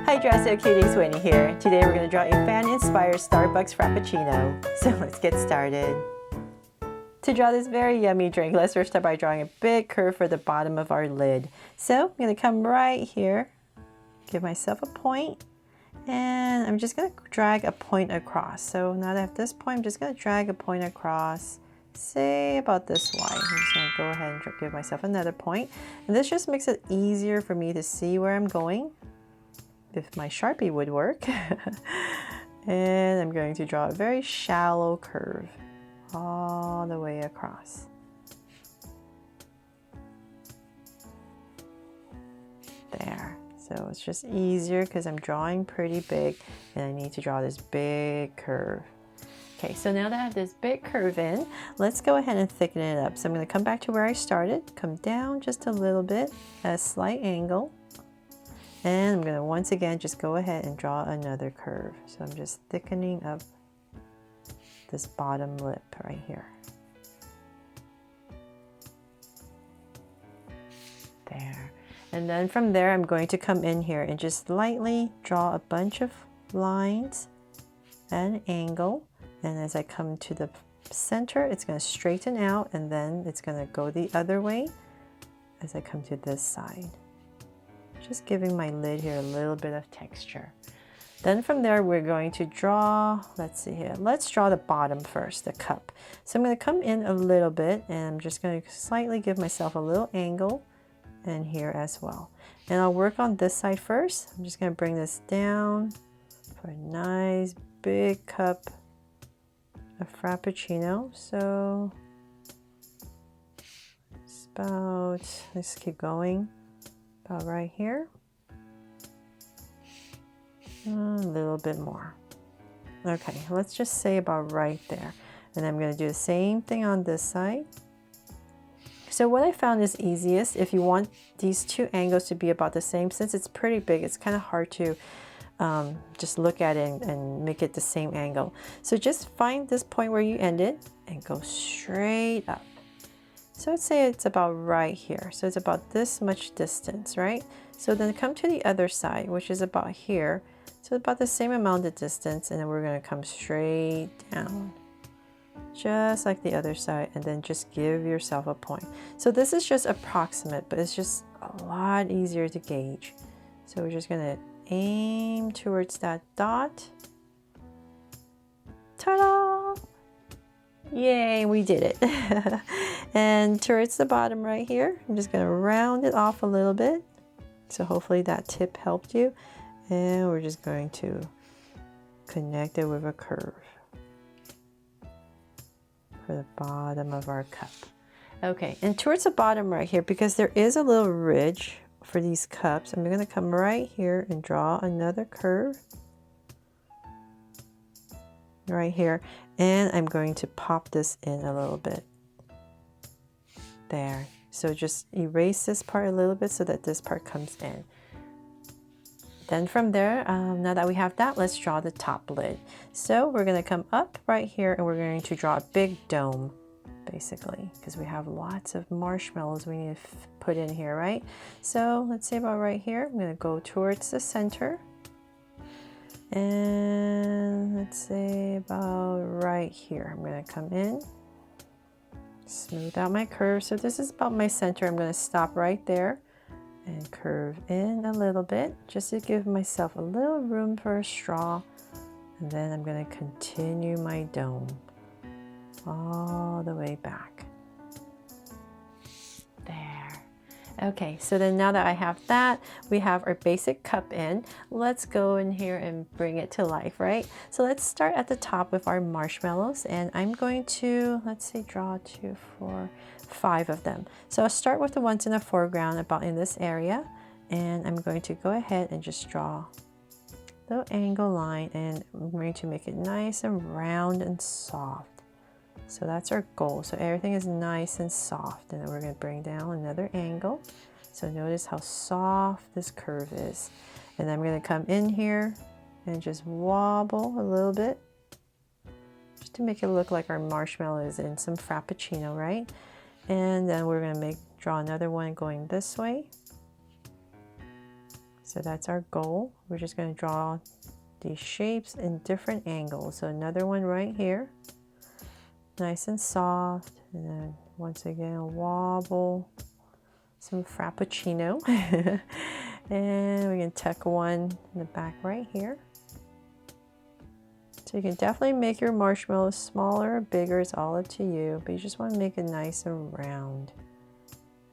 Hi Dress Up Cuties, Winnie here. Today we're going to draw a fan-inspired Starbucks Frappuccino. So let's get started. To draw this very yummy drink, let's first start by drawing a big curve for the bottom of our lid. So I'm going to come right here, give myself a point, and I'm just going to drag a point across. So now that I have this point, I'm just going to drag a point across, say about this wide. I'm just going to go ahead and give myself another point. And this just makes it easier for me to see where I'm going, if my Sharpie would work. And I'm going to draw a very shallow curve all the way across. There. So it's just easier because I'm drawing pretty big and I need to draw this big curve. Okay, so now that I have this big curve in, let's go ahead and thicken it up. So I'm going to come back to where I started, come down just a little bit at a slight angle. And I'm going to once again just go ahead and draw another curve. So I'm just thickening up this bottom lip right here. There. And then from there, I'm going to come in here and just lightly draw a bunch of lines at an angle. And as I come to the center, it's going to straighten out and then it's going to go the other way as I come to this side. Just giving my lid here a little bit of texture. Then from there, we're going to draw, let's see here, let's draw the bottom first, the cup. So I'm going to come in a little bit and I'm just going to slightly give myself a little angle and here as well. And I'll work on this side first. I'm just going to bring this down for a nice big cup of Frappuccino. So it's about, let's keep going. About right here, a little bit more. Okay, let's just say about right there. And I'm going to do the same thing on this side. So what I found is easiest, if you want these two angles to be about the same, since it's pretty big, it's kind of hard to just look at it and make it the same angle. So just find this point where you ended and go straight up. So let's say it's about right here. So it's about this much distance, right? So then come to the other side, which is about here. So about the same amount of distance, and then we're going to come straight down, just like the other side, and then just give yourself a point. So this is just approximate, but it's just a lot easier to gauge. So we're just going to aim towards that dot. Ta-da! Yay, we did it. And towards the bottom right here, I'm just going to round it off a little bit. So hopefully that tip helped you. And we're just going to connect it with a curve for the bottom of our cup. Okay, and towards the bottom right here, because there is a little ridge for these cups, I'm going to come right here and draw another curve right here. And I'm going to pop this in a little bit. There. So just erase this part a little bit so that this part comes in. Then from there, now that we have that, let's draw the top lid. So we're going to come up right here and we're going to draw a big dome, basically, because we have lots of marshmallows we need to put in here, right? So let's say about right here, I'm going to go towards the center. And let's say about right here, I'm going to come in, smooth out my curve. So this is about my center. I'm going to stop right there and curve in a little bit just to give myself a little room for a straw. And then I'm going to continue my dome all the way back. There. Okay, so then now that I have that, we have our basic cup in. Let's go in here and bring it to life, right? So let's start at the top with our marshmallows, and I'm going to, let's say, draw 2, 4, 5 of them. So I'll start with the ones in the foreground about in this area, and I'm going to go ahead and just draw a little angle line, and I'm going to make it nice and round and soft. So that's our goal. So everything is nice and soft. And then we're going to bring down another angle. So notice how soft this curve is. And then I'm going to come in here and just wobble a little bit, just to make it look like our marshmallow is in some Frappuccino, right? And then we're going to draw another one going this way. So so that's our goal. We're just going to draw these shapes in different angles. So another one right here, nice and soft, and then once again wobble, some Frappuccino. And we can tuck one in the back right here. So you can definitely make your marshmallows smaller or bigger, it's all up to you, but you just want to make it nice and round.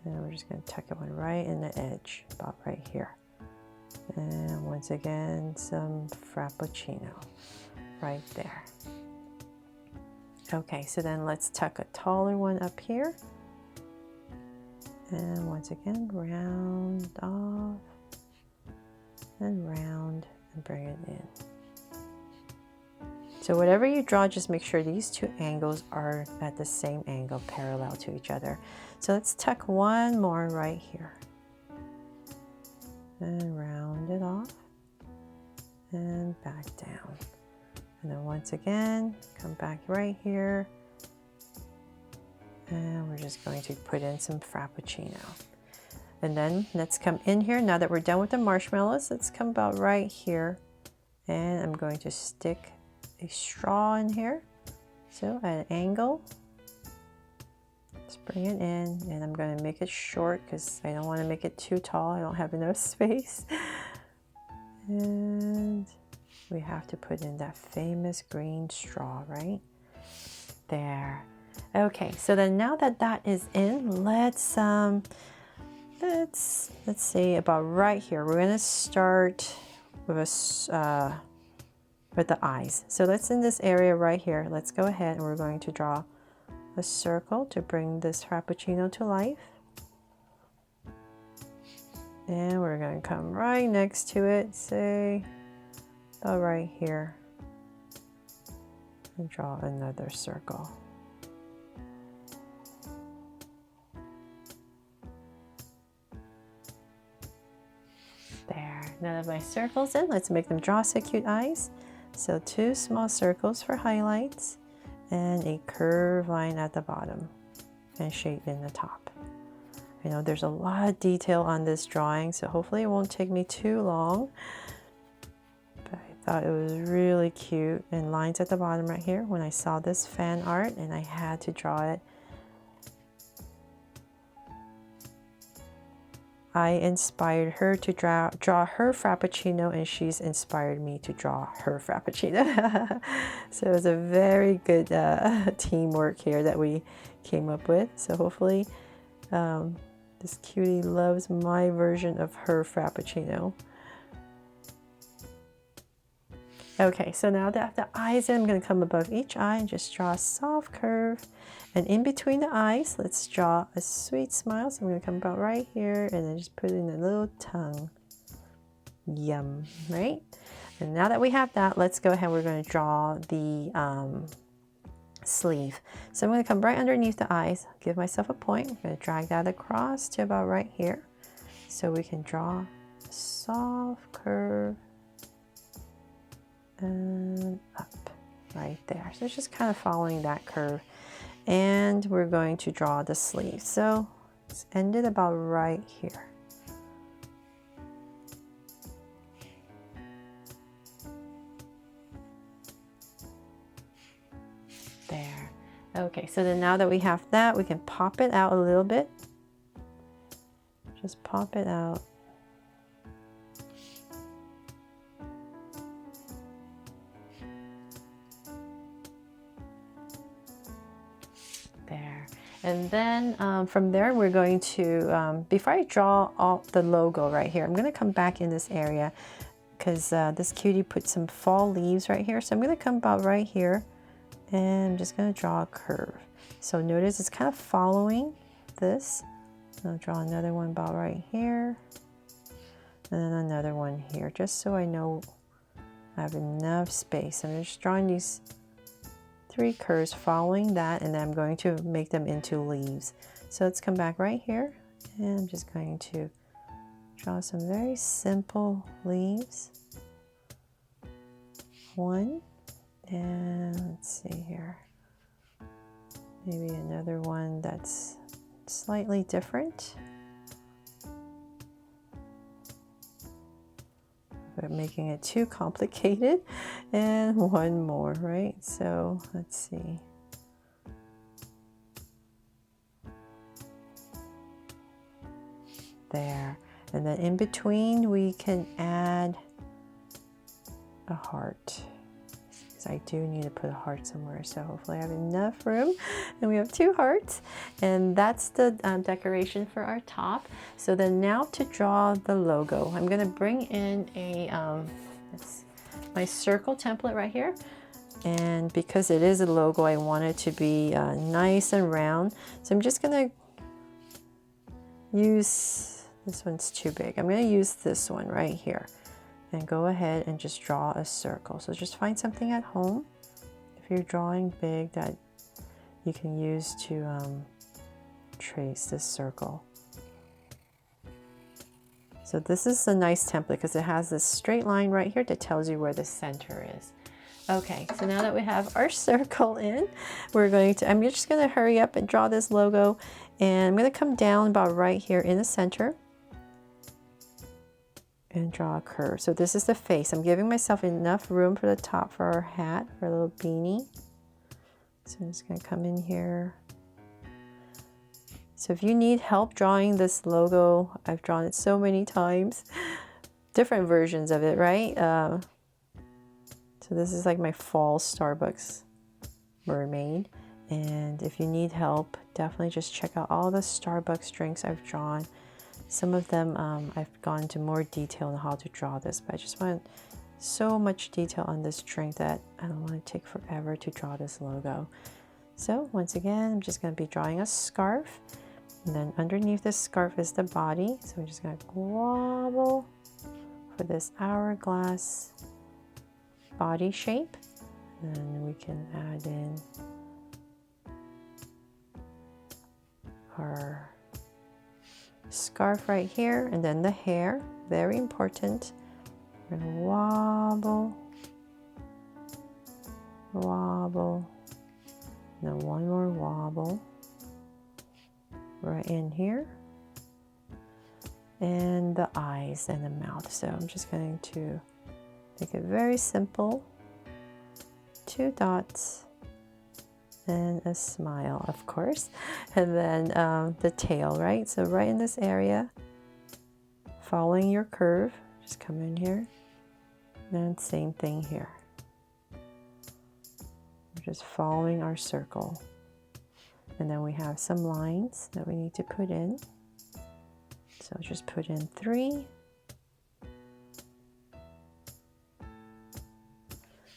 And we're just going to tuck it one right in the edge, about right here. And once again, some Frappuccino right there. Okay, so then let's tuck a taller one up here. And once again, round off and round and bring it in. So whatever you draw, just make sure these two angles are at the same angle, parallel to each other. So let's tuck one more right here. And round it off and back down. And then once again, come back right here. And we're just going to put in some Frappuccino. And then let's come in here. Now that we're done with the marshmallows, let's come about right here. And I'm going to stick a straw in here. So at an angle, let's bring it in, and I'm going to make it short because I don't want to make it too tall. I don't have enough space. And we have to put in that famous green straw right there. Okay, so then now that that is in, let's say about right here. We're going to start with with the eyes. So let's in this area right here. Let's go ahead and we're going to draw a circle to bring this Frappuccino to life. And we're going to come right next to it, say about right here, and draw another circle. There, now that my circle's in, let's make them draw so cute eyes. So 2 small circles for highlights and a curved line at the bottom and shape in the top. I know there's a lot of detail on this drawing, so hopefully it won't take me too long. But I thought it was really cute. And lines at the bottom right here when I saw this fan art and I had to draw it. I inspired her to draw her Frappuccino, and she's inspired me to draw her Frappuccino. So it was a very good teamwork here that we came up with. So hopefully this cutie loves my version of her Frappuccino. Okay, so now that the eyes in, I'm going to come above each eye and just draw a soft curve. And in between the eyes, let's draw a sweet smile. So I'm going to come about right here and then just put in a little tongue. Yum, right? And now that we have that, let's go ahead. We're going to draw the sleeve. So I'm going to come right underneath the eyes, give myself a point. I'm going to drag that across to about right here. So we can draw a soft curve and up right there. So it's just kind of following that curve. And we're going to draw the sleeve. So it's ended about right here. There. Okay, so then now that we have that, we can pop it out a little bit. Just pop it out. There. And then from there, we're going to, before I draw all the logo right here, I'm going to come back in this area because this cutie put some fall leaves right here. So I'm going to come about right here and I'm just going to draw a curve. So notice it's kind of following this. I'll draw another one about right here and then another one here, just so I know I have enough space. I'm just drawing these 3 curves following that, and then I'm going to make them into leaves. So let's come back right here and I'm just going to draw some very simple leaves. 1, and let's see here, maybe another one that's slightly different. We're making it too complicated. And one more, right? So let's see. There. And then in between we can add a heart. Because I do need to put a heart somewhere. So hopefully I have enough room. And we have 2 hearts. And that's the decoration for our top. So then now to draw the logo, I'm going to bring in a my circle template right here. And because it is a logo, I want it to be nice and round. So I'm just going to use, this one's too big. I'm going to use this one right here and go ahead and just draw a circle. So just find something at home if you're drawing big that you can use to trace this circle. So this is a nice template because it has this straight line right here that tells you where the center is. Okay, so now that we have our circle in, I'm just going to hurry up and draw this logo, and I'm going to come down about right here in the center and draw a curve. So this is the face. I'm giving myself enough room for the top for our hat, for a little beanie. So I'm just going to come in here. So if you need help drawing this logo, I've drawn it so many times, different versions of it, right? So this is like my fall Starbucks mermaid. And if you need help, definitely just check out all the Starbucks drinks I've drawn. Some of them I've gone into more detail on how to draw this, but I just want so much detail on this drink that I don't want to take forever to draw this logo. So once again, I'm just going to be drawing a scarf. And then underneath this scarf is the body. So I'm just going to wobble for this hourglass body shape. And then we can add in our scarf right here. And then the hair, very important. We're going to wobble, wobble, and then one more wobble. Right in here, and the eyes and the mouth. So I'm just going to make it very simple. 2 dots and a smile, of course, and then the tail, right? So right in this area, following your curve, just come in here, and same thing here. We're just following our circle. And then we have some lines that we need to put in. So just put in 3.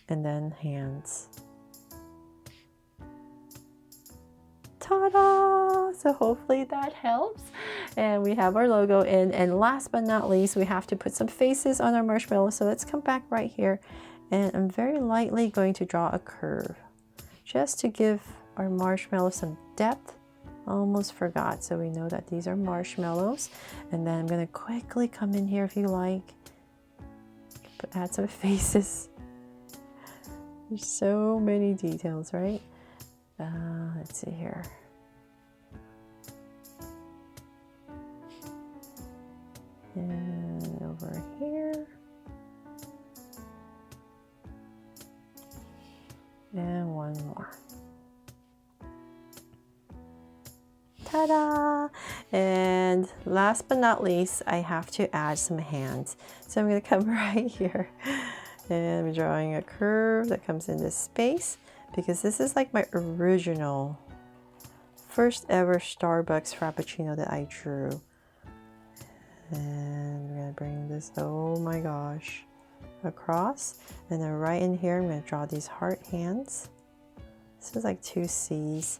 And then hands. Ta-da! So hopefully that helps. And we have our logo in. And last but not least, we have to put some faces on our marshmallow. So let's come back right here. And I'm very lightly going to draw a curve just to give our marshmallow some depth. Almost forgot. So we know that these are marshmallows. And then I'm going to quickly come in here if you like. Add some faces. There's so many details, right? Let's see here. And over here. And one more. Ta-da! And last but not least, I have to add some hands. So I'm going to come right here. And I'm drawing a curve that comes into space because this is like my original first ever Starbucks Frappuccino that I drew. And I'm going to bring this, oh my gosh, across. And then right in here, I'm going to draw these heart hands. This is like 2 C's.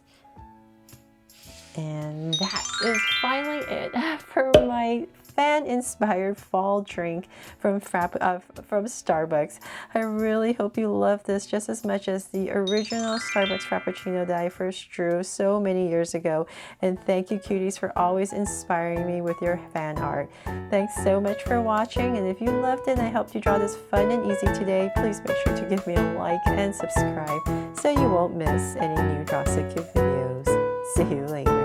And that is finally it for my fan-inspired fall drink from Starbucks. I really hope you love this just as much as the original Starbucks Frappuccino that I first drew so many years ago. And thank you, cuties, for always inspiring me with your fan art. Thanks so much for watching. And if you loved it and I helped you draw this fun and easy today, please make sure to give me a like and subscribe so you won't miss any new Draw So Cute videos. See you later.